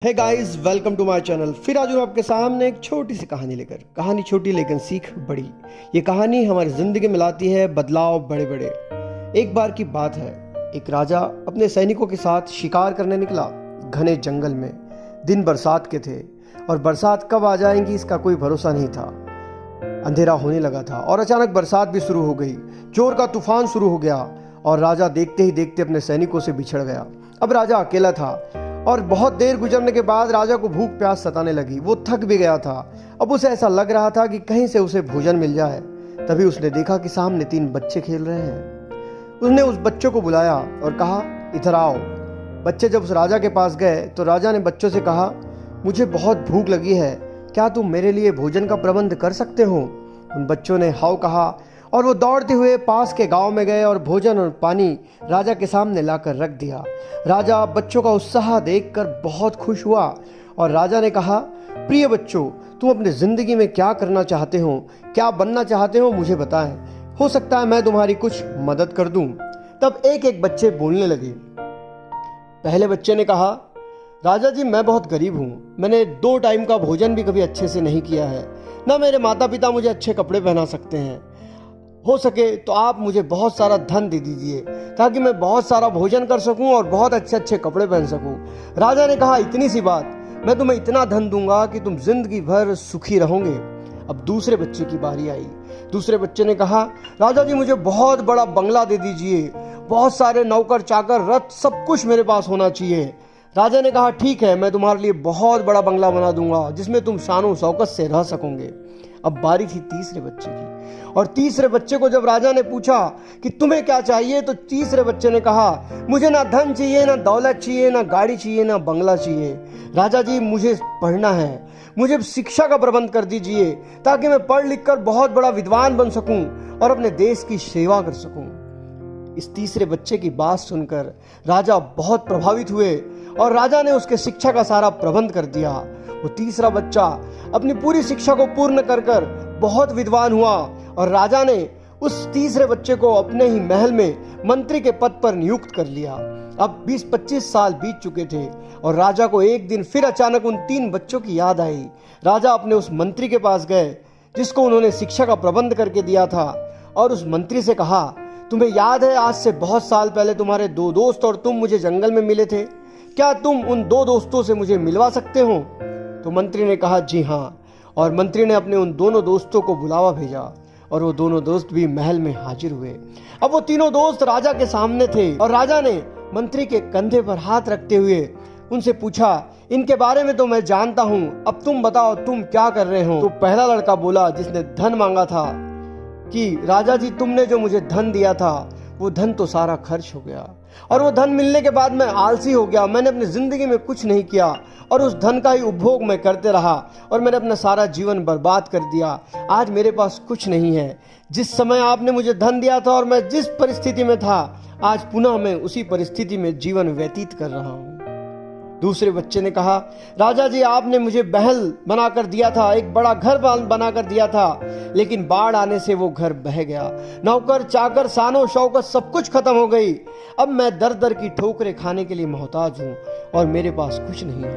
Hey guys, welcome to my channel. फिर आज हूँ आपके सामने एक छोटी सी कहानी लेकर। कहानी छोटी लेकिन सीख बड़ी। ये कहानी हमारी ज़िंदगी में लाती है बदलाव बड़े बड़े। एक बार की बात है, एक राजा अपने सैनिकों के साथ शिकार करने निकला घने जंगल में। दिन बरसात के थे और बरसात कब आ जाएंगी इसका कोई भरोसा नहीं था। अंधेरा होने लगा था और अचानक बरसात भी शुरू हो गई। जोर का तूफान शुरू हो गया और राजा देखते ही देखते अपने सैनिकों से बिछड़ गया। अब राजा अकेला था और बहुत देर गुजरने के बाद राजा को भूख प्यास सताने लगी। वो थक भी गया था। अब उसे ऐसा लग रहा था कि कहीं से उसे भोजन मिल जाए। तभी उसने देखा कि सामने 3 बच्चे खेल रहे हैं। उसने उस बच्चों को बुलाया और कहा, इधर आओ। बच्चे जब उस राजा के पास गए तो राजा ने बच्चों से कहा, मुझे बहुत भूख लगी है, क्या तुम मेरे लिए भोजन का प्रबंध कर सकते हो? उन बच्चों ने हाँ कहा और वो दौड़ते हुए पास के गांव में गए और भोजन और पानी राजा के सामने लाकर रख दिया। राजा बच्चों का उत्साह देखकर बहुत खुश हुआ और राजा ने कहा, प्रिय बच्चों, तुम अपनी ज़िंदगी में क्या करना चाहते हो, क्या बनना चाहते हो, मुझे बताएं। हो सकता है मैं तुम्हारी कुछ मदद कर दूं। तब एक एक बच्चे बोलने लगे। पहले बच्चे ने कहा, राजा जी, मैं बहुत गरीब हूँ। मैंने 2 टाइम का भोजन भी कभी अच्छे से नहीं किया है। ना मेरे माता पिता मुझे अच्छे कपड़े पहना सकते हैं। हो सके तो आप मुझे बहुत सारा धन दे दीजिए ताकि मैं बहुत सारा भोजन कर सकूं और बहुत अच्छे अच्छे कपड़े पहन सकूं। राजा ने कहा, इतनी सी बात, मैं तुम्हें इतना धन दूंगा कि तुम जिंदगी भर सुखी रहोगे। अब दूसरे बच्चे की बारी आई। दूसरे बच्चे ने कहा, राजा जी, मुझे बहुत बड़ा बंगला दे दीजिए, बहुत सारे नौकर चाकर रथ सब कुछ मेरे पास होना चाहिए। राजा ने कहा, ठीक है, मैं तुम्हारे लिए बहुत बड़ा बंगला बना दूंगा जिसमें तुम शानो शौकत से रह सकोगे। अब बारी थी तीसरे बच्चे की और तीसरे बच्चे को जब राजा ने पूछा कि तुम्हें क्या चाहिए, तो तीसरे बच्चे ने कहा, मुझे ना धन चाहिए, ना दौलत चाहिए, ना गाड़ी चाहिए, ना बंगला चाहिए। राजा जी, मुझे पढ़ना है, मुझे शिक्षा का प्रबंध कर दीजिए ताकि मैं पढ़ लिख कर बहुत बड़ा विद्वान बन सकूं और अपने देश की सेवा कर सकूं। इस तीसरे बच्चे की बात सुनकर राजा बहुत प्रभावित हुए और राजा ने उसके शिक्षा का सारा प्रबंध कर दिया। वो तीसरा बच्चा अपनी पूरी शिक्षा को पूर्ण कर कर बहुत विद्वान हुआ और राजा ने उस तीसरे बच्चे को अपने ही महल में मंत्री के पद पर नियुक्त कर लिया। अब 20-25 साल बीत चुके थे और राजा को एक दिन फिर अचानक उन 3 बच्चों की याद आई। राजा अपने उस मंत्री के पास गए जिसको उन्होंने शिक्षा का प्रबंध करके दिया था और उस मंत्री से कहा, तुम्हें याद है आज से बहुत साल पहले तुम्हारे 2 दोस्त और तुम मुझे जंगल में मिले थे? क्या तुम उन 2 दोस्तों से मुझे मिलवा सकते हो? तो मंत्री ने कहा, जी हाँ। और मंत्री ने अपने उन दोनों दोस्तों को बुलावा भेजा और वो दोनों दोस्त भी महल में हाजिर हुए। अब वो तीनों दोस्त राजा के सामने थे और राजा ने मंत्री के कंधे पर हाथ रखते हुए उनसे पूछा, इनके बारे में तो मैं जानता हूँ, अब तुम बताओ तुम क्या कर रहे हो? तो पहला लड़का बोला जिसने धन मांगा था कि राजा जी, तुमने जो मुझे धन दिया था वो धन तो सारा खर्च हो गया और वो धन मिलने के बाद मैं आलसी हो गया। मैंने अपनी जिंदगी में कुछ नहीं किया और उस धन का ही उपभोग मैं करते रहा और मैंने अपना सारा जीवन बर्बाद कर दिया। आज मेरे पास कुछ नहीं है। जिस समय आपने मुझे धन दिया था और मैं जिस परिस्थिति में था, आज पुनः मैं उसी परिस्थिति में जीवन व्यतीत कर रहा हूँ। दूसरे बच्चे ने कहा, राजा जी, आपने मुझे महल बनाकर दिया था, एक बड़ा घर बनाकर दिया था, लेकिन बाढ़ आने से वो घर बह गया। नौकर चाकर शानो शौकत सब कुछ खत्म हो गई। अब मैं दर दर की ठोकरें खाने के लिए मोहताज हूँ और मेरे पास कुछ नहीं है।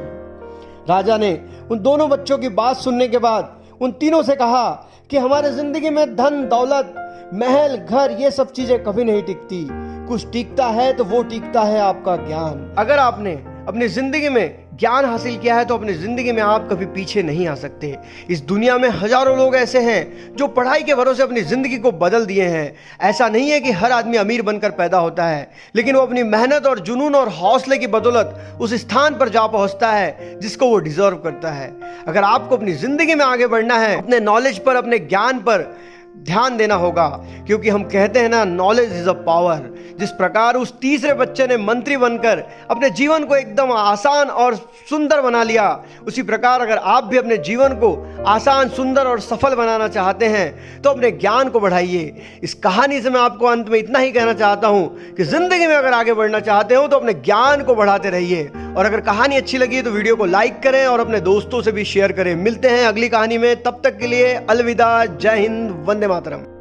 राजा ने उन दोनों बच्चों की बात सुनने के बाद उन तीनों से कहा कि हमारे जिंदगी में धन दौलत महल घर ये सब चीजें कभी नहीं टिकती। कुछ टिकता है तो वो टिकता है आपका ज्ञान। अगर आपने अपनी जिंदगी में ज्ञान हासिल किया है तो अपनी जिंदगी में आप कभी पीछे नहीं आ सकते। इस दुनिया में हजारों लोग ऐसे हैं जो पढ़ाई के भरोसे अपनी जिंदगी को बदल दिए हैं। ऐसा नहीं है कि हर आदमी अमीर बनकर पैदा होता है, लेकिन वो अपनी मेहनत और जुनून और हौसले की बदौलत उस स्थान पर जा पहुंचता है जिसको वो डिजर्व करता है। अगर आपको अपनी जिंदगी में आगे बढ़ना है, अपने नॉलेज पर, अपने ज्ञान पर ध्यान देना होगा, क्योंकि हम कहते हैं ना, नॉलेज इज अ पावर। जिस प्रकार उस तीसरे बच्चे ने मंत्री बनकर अपने जीवन को एकदम आसान और सुंदर बना लिया, उसी प्रकार अगर आप भी अपने जीवन को आसान, सुंदर और सफल बनाना चाहते हैं तो अपने ज्ञान को बढ़ाइए। इस कहानी से मैं आपको अंत में इतना ही कहना चाहता हूं कि जिंदगी में अगर आगे बढ़ना चाहते हो तो अपने ज्ञान को बढ़ाते रहिए। और अगर कहानी अच्छी लगी तो वीडियो को लाइक करें और अपने दोस्तों से भी शेयर करें। मिलते हैं अगली कहानी में, तब तक के लिए अलविदा। जय हिंद, वंदे मातरम।